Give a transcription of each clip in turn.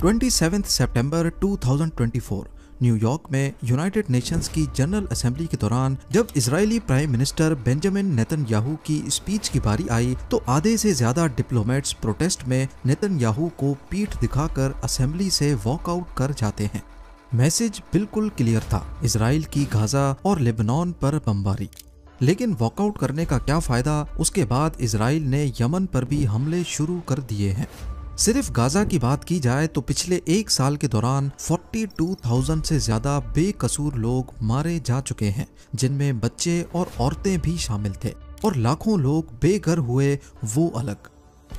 27 सितंबर 2024 New York में United Nations की general assembly के दौरान जब Israeli prime minister Benjamin Netanyahu की स्पीच की बारी आई तो आधे से ज्यादा डिप्लोमेट्स प्रोटेस्ट में नेतन्याहू को पीठ दिखाकर असेंबली से वॉकआउट कर जाते हैं। मैसेज बिल्कुल क्लियर था, इजराइल की गाजा और लेबनान पर बमबारी। लेकिन वॉकआउट करने का क्या फायदा, उसके बाद इजराइल ने यमन पर भी हमले शुरू कर दिए हैं। सिर्फ गाजा की बात की जाए तो पिछले एक साल के दौरान 42,000 से ज्यादा बेकसूर लोग मारे जा चुके हैं, जिनमें बच्चे और औरतें भी शामिल थे, और लाखों लोग बेघर हुए, वो अलग।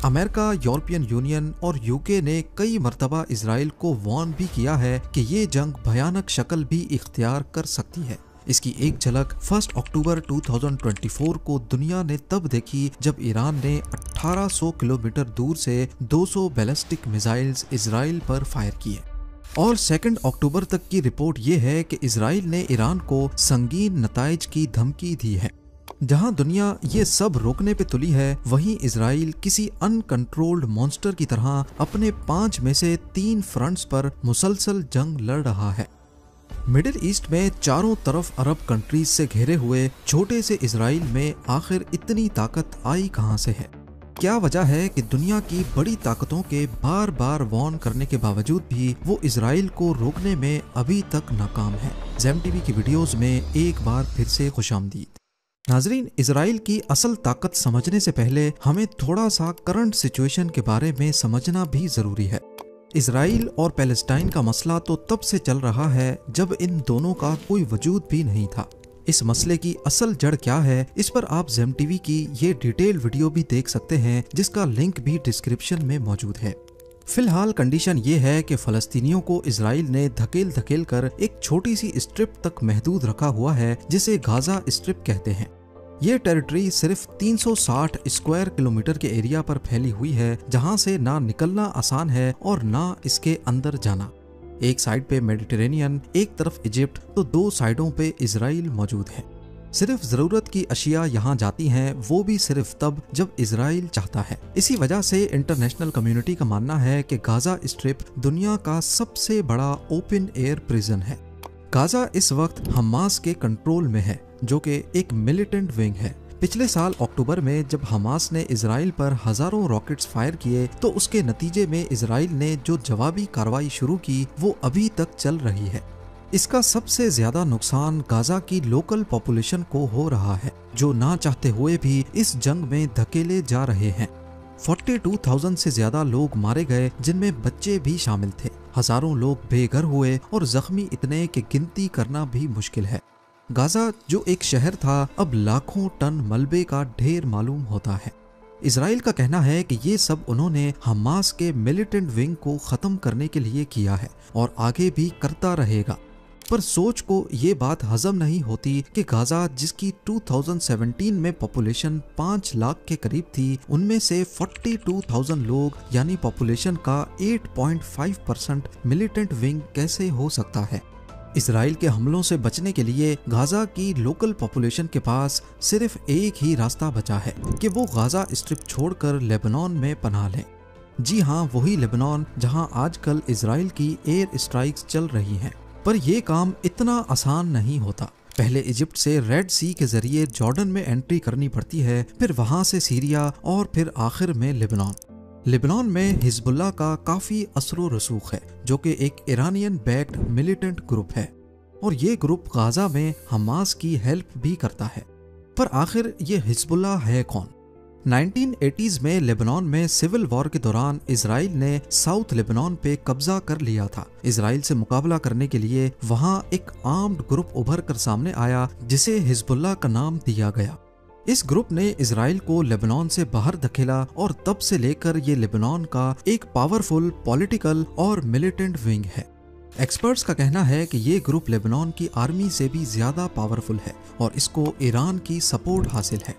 अमेरिका, यूरोपियन यूनियन और यूके ने कई मर्तबा इजराइल को वार्न भी किया है कि ये जंग भयानक शक्ल भी इख्तियार कर सकती है। इसकी एक झलक 1 अक्टूबर 2024 को दुनिया ने तब देखी जब ईरान ने 1800 किलोमीटर दूर से 200 बैलिस्टिक मिसाइल्स इजराइल पर फायर किए। और 2 अक्टूबर तक की रिपोर्ट ये है कि इजराइल ने ईरान को संगीन नताइज की धमकी दी है। जहां दुनिया ये सब रोकने पे तुली है, वहीं इजराइल किसी अनकंट्रोल्ड मॉन्स्टर की तरह अपने 5 में से 3 फ्रंट्स पर मुसलसल जंग लड़ रहा है। मिडिल ईस्ट में चारों तरफ अरब कंट्रीज से घेरे हुए छोटे से इजराइल में आखिर इतनी ताकत आई कहां से है? क्या वजह है कि दुनिया की बड़ी ताकतों के बार बार वार्न करने के बावजूद भी वो इजराइल को रोकने में अभी तक नाकाम है? ज़ेम टीवी की वीडियोस में एक बार फिर से खुशामदीद। नाजरीन, इजराइल की असल ताकत समझने से पहले हमें थोड़ा सा करंट सिचुएशन के बारे में समझना भी जरूरी है। इजराइल और पैलेस्टाइन का मसला तो तब से चल रहा है जब इन दोनों का कोई वजूद भी नहीं था। इस मसले की असल जड़ क्या है, इस पर आप ज़ेम टीवी की ये डिटेल वीडियो भी देख सकते हैं, जिसका लिंक भी डिस्क्रिप्शन में मौजूद है। फिलहाल कंडीशन ये है कि फलस्तीनियों को इजराइल ने धकेल कर एक छोटी सी स्ट्रिप तक महदूद रखा हुआ है, जिसे गाजा स्ट्रिप कहते हैं। ये टेरिटरी सिर्फ 360 स्क्वायर किलोमीटर के एरिया पर फैली हुई है, जहां से ना निकलना आसान है और ना इसके अंदर जाना। एक साइड पे मेडिटेरेनियन, एक तरफ इजिप्ट, तो 2 साइडों पे इजराइल मौजूद है। सिर्फ जरूरत की अशिया यहाँ जाती हैं, वो भी सिर्फ तब जब इजराइल चाहता है। इसी वजह से इंटरनेशनल कम्युनिटी का मानना है कि गाजा स्ट्रिप दुनिया का सबसे बड़ा ओपन एयर प्रिजन है। गाजा इस वक्त हमास के कंट्रोल में है, जो कि एक मिलिटेंट विंग है। पिछले साल अक्टूबर में जब हमास ने इजराइल पर हजारों रॉकेट्स फायर किए तो उसके नतीजे में इजराइल ने जो जवाबी कार्रवाई शुरू की वो अभी तक चल रही है। इसका सबसे ज्यादा नुकसान गाजा की लोकल पॉपुलेशन को हो रहा है, जो ना चाहते हुए भी इस जंग में धकेले जा रहे हैं। 42,000 से ज्यादा लोग मारे गए, जिनमें बच्चे भी शामिल थे। हजारों लोग बेघर हुए और जख्मी इतने कि गिनती करना भी मुश्किल है। गाजा जो एक शहर था, अब लाखों टन मलबे का ढेर मालूम होता है। इजराइल का कहना है कि ये सब उन्होंने हमास के मिलिटेंट विंग को खत्म करने के लिए किया है और आगे भी करता रहेगा। पर सोच को ये बात हजम नहीं होती कि गाजा, जिसकी 2017 में पॉपुलेशन 5 लाख के करीब थी, उनमें से 42,000 लोग यानी पॉपुलेशन का 8.5% मिलिटेंट विंग कैसे हो सकता है? इजराइल के हमलों से बचने के लिए गाजा की लोकल पॉपुलेशन के पास सिर्फ एक ही रास्ता बचा है कि वो गाजा स्ट्रिप छोड़कर लेबनान में पनाह लें। जी हाँ, वही लेबनान जहाँ आजकल इजराइल की एयर स्ट्राइक्स चल रही हैं। पर यह काम इतना आसान नहीं होता। पहले इजिप्ट से रेड सी के जरिए जॉर्डन में एंट्री करनी पड़ती है, फिर वहां से सीरिया और फिर आखिर में लेबनान। लेबनान में हिजबुल्लाह का काफी असरो रसूख है, जो कि एक ईरानियन बैक्ड मिलिटेंट ग्रुप है, और ये ग्रुप गाजा में हमास की हेल्प भी करता है। पर आखिर ये हिजबुल्लाह है कौन? 1980s में लेबनान में सिविल वॉर के दौरान इजराइल ने साउथ लेबनान पे कब्जा कर लिया था। इजराइल से मुकाबला करने के लिए वहां एक आर्म्ड ग्रुप उभर कर सामने आया, जिसे हिजबुल्लाह का नाम दिया गया। इस ग्रुप ने इजराइल को लेबनान से बाहर धकेला और तब से लेकर ये लेबनान का एक पावरफुल पॉलिटिकल और मिलिटेंट विंग है। एक्सपर्ट्स का कहना है कि ये ग्रुप लेबनान की आर्मी से भी ज्यादा पावरफुल है और इसको ईरान की सपोर्ट हासिल है।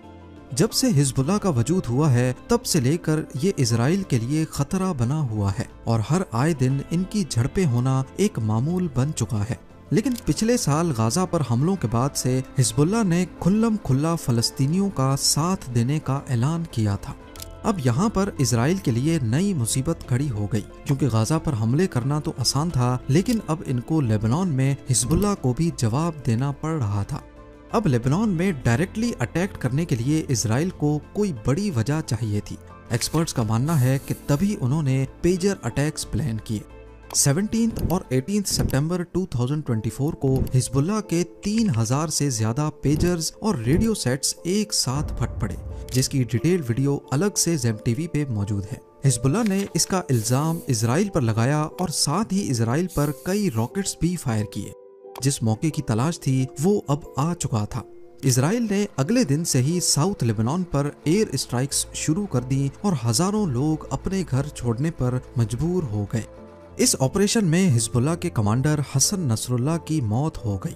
जब से हिजबुल्लाह का वजूद हुआ है, तब से लेकर ये इजराइल के लिए खतरा बना हुआ है और हर आए दिन इनकी झड़पें होना एक मामूल बन चुका है। लेकिन पिछले साल गाजा पर हमलों के बाद से हिजबुल्लाह ने खुल्लम खुल्ला फलस्तीनियों का साथ देने का ऐलान किया था। अब यहाँ पर इजराइल के लिए नई मुसीबत खड़ी हो गई, क्योंकि गाजा पर हमले करना तो आसान था, लेकिन अब इनको लेबनान में हिजबुल्लाह को भी जवाब देना पड़ रहा था। अब लेबनान में डायरेक्टली अटैक करने के लिए इजराइल को कोई बड़ी वजह चाहिए थी। एक्सपर्ट्स का मानना है कि तभी उन्होंने पेजर अटैक्स प्लान किए। 17 और 18 सितंबर 2024 को हिजबुल्लाह के 3000 से ज्यादा पेजर्स और रेडियो सेट्स एक साथ फट पड़े, जिसकी डिटेल वीडियो अलग से ज़ेम टीवी पे मौजूद है। हिजबुल्लाह ने इसका इल्जाम इजराइल पर लगाया और साथ ही इजराइल पर कई रॉकेट्स भी फायर किए। जिस मौके की तलाश थी वो अब आ चुका था। इजराइल ने अगले दिन से ही साउथ लेबनान पर एयर स्ट्राइक्स शुरू कर दी और हजारों लोग अपने घर छोड़ने पर मजबूर हो गए। इस ऑपरेशन में हिजबुल्लाह के कमांडर हसन नसरुल्लाह की मौत हो गई।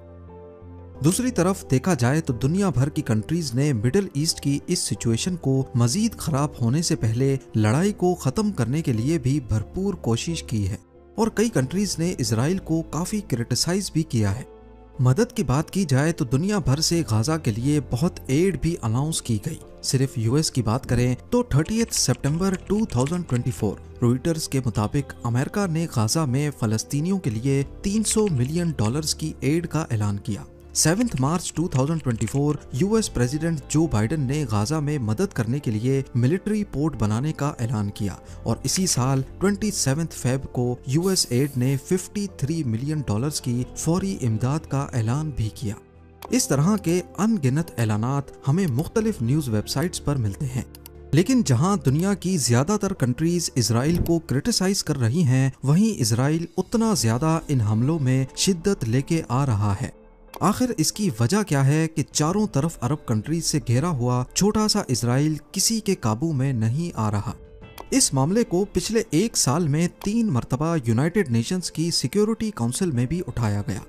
दूसरी तरफ देखा जाए तो दुनिया भर की कंट्रीज ने मिडिल ईस्ट की इस सिचुएशन को मजीद खराब होने से पहले लड़ाई को खत्म करने के लिए भी भरपूर कोशिश की है और कई कंट्रीज ने इजराइल को काफी क्रिटिसाइज भी किया है। मदद की बात की जाए तो दुनिया भर से गाजा के लिए बहुत एड भी अनाउंस की गई। सिर्फ यूएस की बात करें तो 30 सितंबर 2024 रॉयटर्स के मुताबिक अमेरिका ने गाजा में फलस्तीनियों के लिए $300 मिलियन की एड का ऐलान किया। 7 मार्च 2024 यूएस प्रेसिडेंट जो बाइडेन ने गाजा में मदद करने के लिए मिलिट्री पोर्ट बनाने का ऐलान किया और इसी साल 27 फेब को यूएस एड ने $53 मिलियन की फौरी इमदाद का ऐलान भी किया। इस तरह के अनगिनत ऐलानात हमें मुख्तलिफ न्यूज वेबसाइट्स पर मिलते हैं, लेकिन जहां दुनिया की ज्यादातर कंट्रीज इजराइल को क्रिटिसाइज कर रही हैं, वहीं इजराइल उतना ज्यादा इन हमलों में शिद्दत लेके आ रहा है। आखिर इसकी वजह क्या है कि चारों तरफ अरब कंट्रीज से घेरा हुआ छोटा सा इजराइल किसी के काबू में नहीं आ रहा। इस मामले को पिछले 1 साल में 3 मरतबा यूनाइटेड नेशंस की सिक्योरिटी काउंसिल में भी उठाया गया।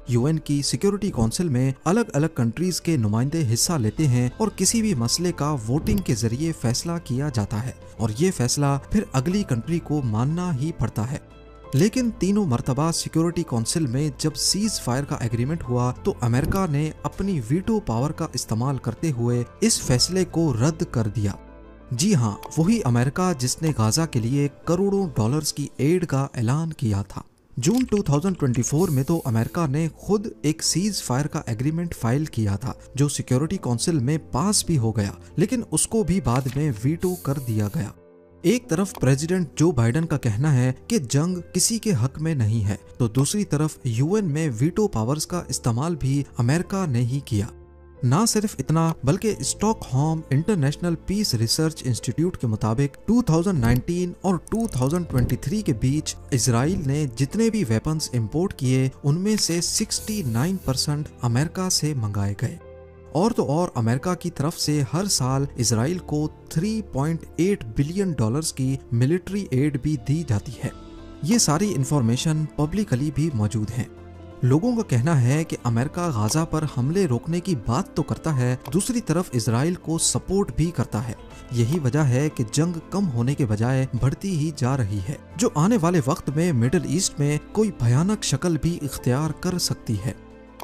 यूएन की सिक्योरिटी काउंसिल में अलग अलग कंट्रीज के नुमाइंदे हिस्सा लेते हैं और किसी भी मसले का वोटिंग के जरिए फैसला किया जाता है और ये फैसला फिर अगली कंट्री को मानना ही पड़ता है। लेकिन तीनों मरतबा सिक्योरिटी काउंसिल में जब सीज फायर का एग्रीमेंट हुआ तो अमेरिका ने अपनी वीटो पावर का इस्तेमाल करते हुए इस फैसले को रद्द कर दिया। जी हाँ, वही अमेरिका जिसने गाजा के लिए करोड़ों डॉलर्स की एड का ऐलान किया था। जून 2024 में तो अमेरिका ने खुद एक सीज फायर का एग्रीमेंट फाइल किया था जो सिक्योरिटी काउंसिल में पास भी हो गया, लेकिन उसको भी बाद में वीटो कर दिया गया। एक तरफ प्रेसिडेंट जो बाइडेन का कहना है कि जंग किसी के हक में नहीं है, तो दूसरी तरफ यूएन में वीटो पावर्स का इस्तेमाल भी अमेरिका ने ही किया। ना सिर्फ इतना, बल्कि Stockholm International Peace Research Institute के मुताबिक 2019 और 2023 के बीच इजराइल ने जितने भी वेपन्स इंपोर्ट किए उनमें से 69% अमेरिका से मंगाए गए। और तो और अमेरिका की तरफ से हर साल इजराइल को $3.8 बिलियन की मिलिट्री एड भी दी जाती है। ये सारी इंफॉर्मेशन पब्लिकली भी मौजूद है। लोगों का कहना है कि अमेरिका गाजा पर हमले रोकने की बात तो करता है, दूसरी तरफ इजराइल को सपोर्ट भी करता है। यही वजह है कि जंग कम होने के बजाय बढ़ती ही जा रही है, जो आने वाले वक्त में मिडिल ईस्ट में कोई भयानक शक्ल भी इख्तियार कर सकती है।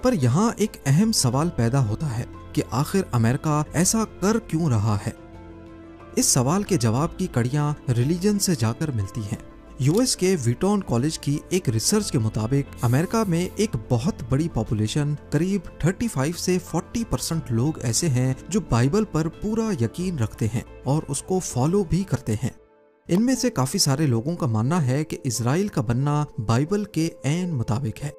पर यहाँ एक अहम सवाल पैदा होता है कि आखिर अमेरिका ऐसा कर क्यों रहा है। इस सवाल के जवाब की कड़ियां रिलीजन से जाकर मिलती हैं। यूएस के व्हीटन कॉलेज की एक रिसर्च के मुताबिक अमेरिका में एक बहुत बड़ी पॉपुलेशन, करीब 35 से 40% लोग ऐसे हैं जो बाइबल पर पूरा यकीन रखते हैं और उसको फॉलो भी करते हैं। इनमें से काफी सारे लोगों का मानना है कि इजराइल का बनना बाइबल के ऐन मुताबिक है।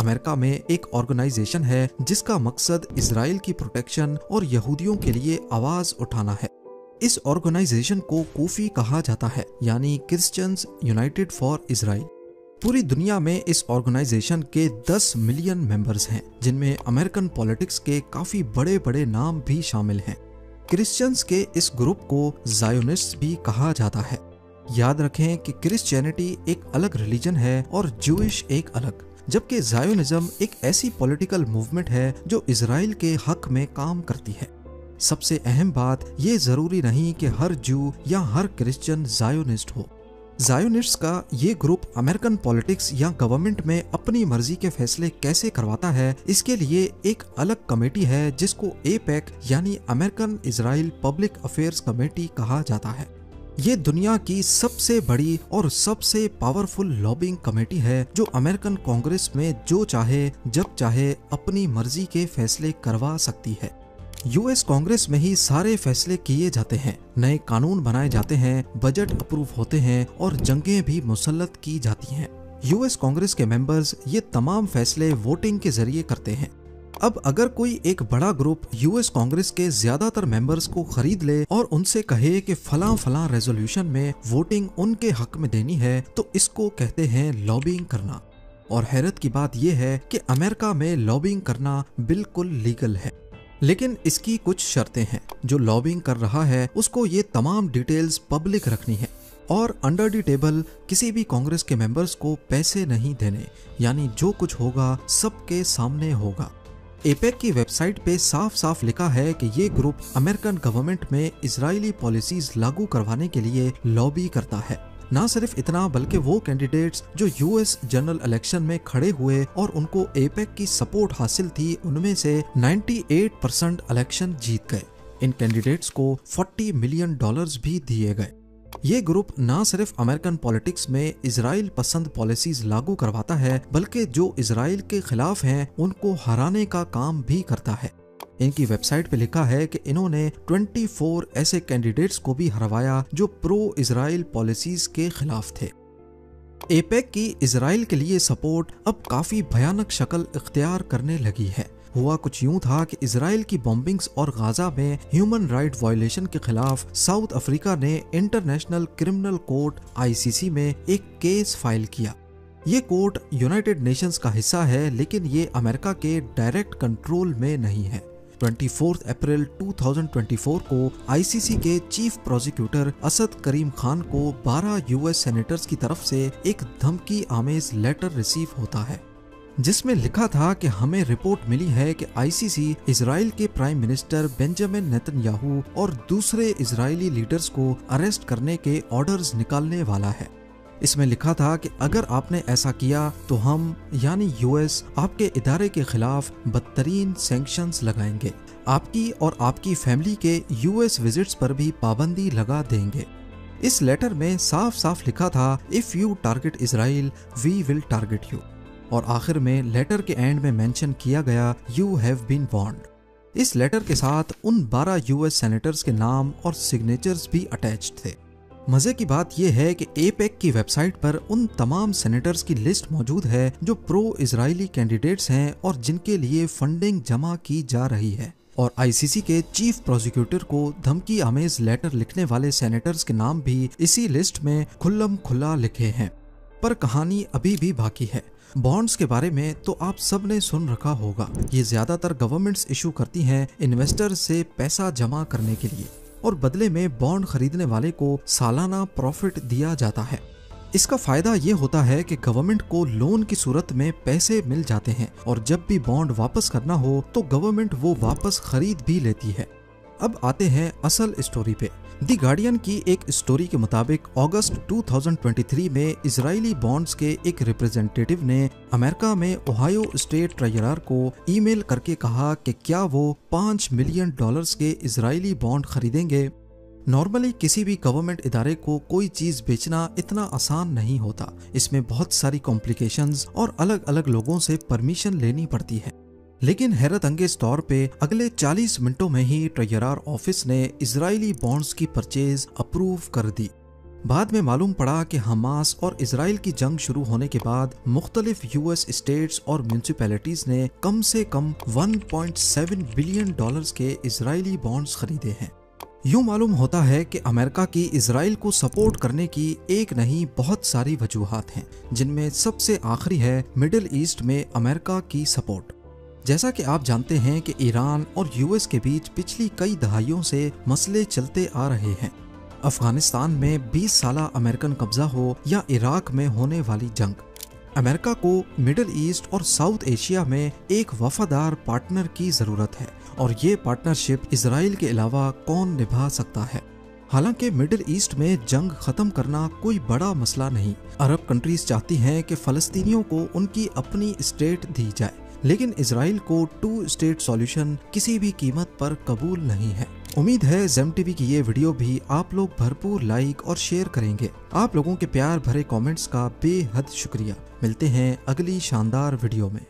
अमेरिका में एक ऑर्गेनाइजेशन है जिसका मकसद इजराइल की प्रोटेक्शन और यहूदियों के लिए आवाज उठाना है। इस ऑर्गेनाइजेशन को कूफी कहा जाता है, यानी क्रिश्चियंस यूनाइटेड फॉर इजराइल। पूरी दुनिया में इस ऑर्गेनाइजेशन के 10 मिलियन मेंबर्स हैं, जिनमें अमेरिकन पॉलिटिक्स के काफी बड़े बड़े नाम भी शामिल हैं। क्रिश्चियंस के इस ग्रुप को जायोनिस्ट भी कहा जाता है। याद रखें कि क्रिश्चियनिटी एक अलग रिलीजन है और ज्यूइश एक अलग, जबकि जायोनिज्म एक ऐसी पॉलिटिकल मूवमेंट है जो इजराइल के हक में काम करती है। सबसे अहम बात, ये जरूरी नहीं कि हर जू या हर क्रिश्चियन जायोनिस्ट हो। ज़ायोनिस्ट्स का ये ग्रुप अमेरिकन पॉलिटिक्स या गवर्नमेंट में अपनी मर्जी के फैसले कैसे करवाता है, इसके लिए एक अलग कमेटी है जिसको एपेक यानी American Israel public affairs committee कहा जाता है। ये दुनिया की सबसे बड़ी और सबसे पावरफुल लॉबिंग कमेटी है जो अमेरिकन कांग्रेस में जो चाहे जब चाहे अपनी मर्जी के फैसले करवा सकती है। यूएस कांग्रेस में ही सारे फैसले किए जाते हैं, नए कानून बनाए जाते हैं, बजट अप्रूव होते हैं और जंगें भी मुसल्लत की जाती हैं। यूएस कांग्रेस के मेंबर्स ये तमाम फैसले वोटिंग के जरिए करते हैं। अब अगर कोई एक बड़ा ग्रुप यूएस कांग्रेस के ज्यादातर मेंबर्स को खरीद ले और उनसे कहे कि फलां फलां रेजोल्यूशन में वोटिंग उनके हक में देनी है, तो इसको कहते हैं लॉबिंग करना। और हैरत की बात यह है कि अमेरिका में लॉबिंग करना बिल्कुल लीगल है, लेकिन इसकी कुछ शर्तें हैं। जो लॉबिंग कर रहा है उसको ये तमाम डिटेल्स पब्लिक रखनी है और अंडर द टेबल किसी भी कांग्रेस के मेंबर्स को पैसे नहीं देने, यानी जो कुछ होगा सबके सामने होगा। एपेक की वेबसाइट पे साफ साफ लिखा है कि ये ग्रुप अमेरिकन गवर्नमेंट में इजरायली पॉलिसीज लागू करवाने के लिए लॉबी करता है। ना सिर्फ इतना, बल्कि वो कैंडिडेट्स जो यूएस जनरल इलेक्शन में खड़े हुए और उनको एपेक की सपोर्ट हासिल थी, उनमें से 98% इलेक्शन जीत गए। इन कैंडिडेट्स को $40 मिलियन भी दिए गए। ये ग्रुप ना सिर्फ अमेरिकन पॉलिटिक्स में इजराइल पसंद पॉलिसीज लागू करवाता है, बल्कि जो इजराइल के खिलाफ हैं उनको हराने का काम भी करता है। इनकी वेबसाइट पे लिखा है कि इन्होंने 24 ऐसे कैंडिडेट्स को भी हरवाया जो प्रो इजराइल पॉलिसीज के खिलाफ थे। एपेक की इजराइल के लिए सपोर्ट अब काफी भयानक शक्ल इख्तियार करने लगी है। हुआ कुछ यूं था कि इजराइल की बॉम्बिंग्स और गाजा में ह्यूमन राइट वायलेशन के खिलाफ साउथ अफ्रीका ने इंटरनेशनल क्रिमिनल कोर्ट ICC में एक केस फाइल किया। ये कोर्ट यूनाइटेड नेशंस का हिस्सा है, लेकिन ये अमेरिका के डायरेक्ट कंट्रोल में नहीं है। 24 अप्रैल 2024 को ICC के चीफ प्रोसिक्यूटर असद करीम खान को 12 यूएस सेनेटर्स की तरफ से एक धमकी आमेज लेटर रिसीव होता है, जिसमें लिखा था कि हमें रिपोर्ट मिली है कि ICC इजराइल के प्राइम मिनिस्टर बेंजामिन नेतन्याहू और दूसरे इजरायली लीडर्स को अरेस्ट करने के ऑर्डर्स निकालने वाला है। इसमें लिखा था कि अगर आपने ऐसा किया तो हम यानी यूएस आपके इदारे के खिलाफ बदतरीन सैंक्शंस लगाएंगे, आपकी और आपकी फैमिली के यूएस विजिट्स पर भी पाबंदी लगा देंगे। इस लेटर में साफ साफ लिखा था, if you target Israel we will target you, और आखिर में लेटर के एंड में मेंशन किया गया यू हैव बीन वार्न्ड। इस लेटर के साथ उन 12 यूएस सेनेटर्स के नाम और सिग्नेचर्स भी अटैच्ड थे। मजे की बात यह है कि एपेक की वेबसाइट पर उन तमाम सेनेटर्स की लिस्ट मौजूद है जो प्रो इजरायली कैंडिडेट्स हैं और जिनके लिए फंडिंग जमा की जा रही है। और ICC के चीफ प्रोसिक्यूटर को धमकी आमेज लेटर लिखने वाले सेनेटर्स के नाम भी इसी लिस्ट में खुल्लम खुल्ला लिखे हैं। पर कहानी अभी भी बाकी है। बॉन्ड्स के बारे में तो आप सब ने सुन रखा होगा। ये ज्यादातर गवर्नमेंट्स इशू करती हैं इन्वेस्टर से पैसा जमा करने के लिए, और बदले में बॉन्ड खरीदने वाले को सालाना प्रॉफिट दिया जाता है। इसका फायदा ये होता है कि गवर्नमेंट को लोन की सूरत में पैसे मिल जाते हैं और जब भी बॉन्ड वापस करना हो तो गवर्नमेंट वो वापस खरीद भी लेती है। अब आते हैं असल स्टोरी पे। द गार्डियन की एक स्टोरी के मुताबिक अगस्त 2023 में इजरायली बॉन्ड्स के एक रिप्रेजेंटेटिव ने अमेरिका में ओहायो स्टेट ट्रेजरर को ईमेल करके कहा कि क्या वो $5 मिलियन के इजरायली बॉन्ड खरीदेंगे। नॉर्मली किसी भी गवर्नमेंट इदारे को कोई चीज बेचना इतना आसान नहीं होता। इसमें बहुत सारी कॉम्प्लिकेशंस और अलग अलग लोगों से परमिशन लेनी पड़ती है। लेकिन हैरत अंगेज तौर पे अगले 40 मिनटों में ही ट्रेजरर ऑफिस ने इजरायली बॉन्ड्स की परचेज अप्रूव कर दी। बाद में मालूम पड़ा कि हमास और इजराइल की जंग शुरू होने के बाद मुख्तलिफ यूएस स्टेट्स और म्यूनिसिपैलिटीज ने कम से कम $1.7 बिलियन के इजरायली बॉन्ड्स खरीदे हैं। यूं मालूम होता है कि अमेरिका की इजराइल को सपोर्ट करने की एक नहीं बहुत सारी वजूहात हैं, जिनमें सबसे आखिरी है मिडिल ईस्ट में अमेरिका की सपोर्ट। जैसा कि आप जानते हैं कि ईरान और यूएस के बीच पिछली कई दहाइयों से मसले चलते आ रहे हैं। अफगानिस्तान में 20 साला अमेरिकन कब्जा हो या इराक में होने वाली जंग, अमेरिका को मिडिल ईस्ट और साउथ एशिया में एक वफादार पार्टनर की जरूरत है, और ये पार्टनरशिप इजराइल के अलावा कौन निभा सकता है। हालांकि मिडिल ईस्ट में जंग खत्म करना कोई बड़ा मसला नहीं। अरब कंट्रीज चाहती हैं कि फलस्तीनियों को उनकी अपनी स्टेट दी जाए, लेकिन इजराइल को 2 स्टेट सॉल्यूशन किसी भी कीमत पर कबूल नहीं है। उम्मीद है ज़ेम टीवी की ये वीडियो भी आप लोग भरपूर लाइक और शेयर करेंगे। आप लोगों के प्यार भरे कमेंट्स का बेहद शुक्रिया। मिलते हैं अगली शानदार वीडियो में।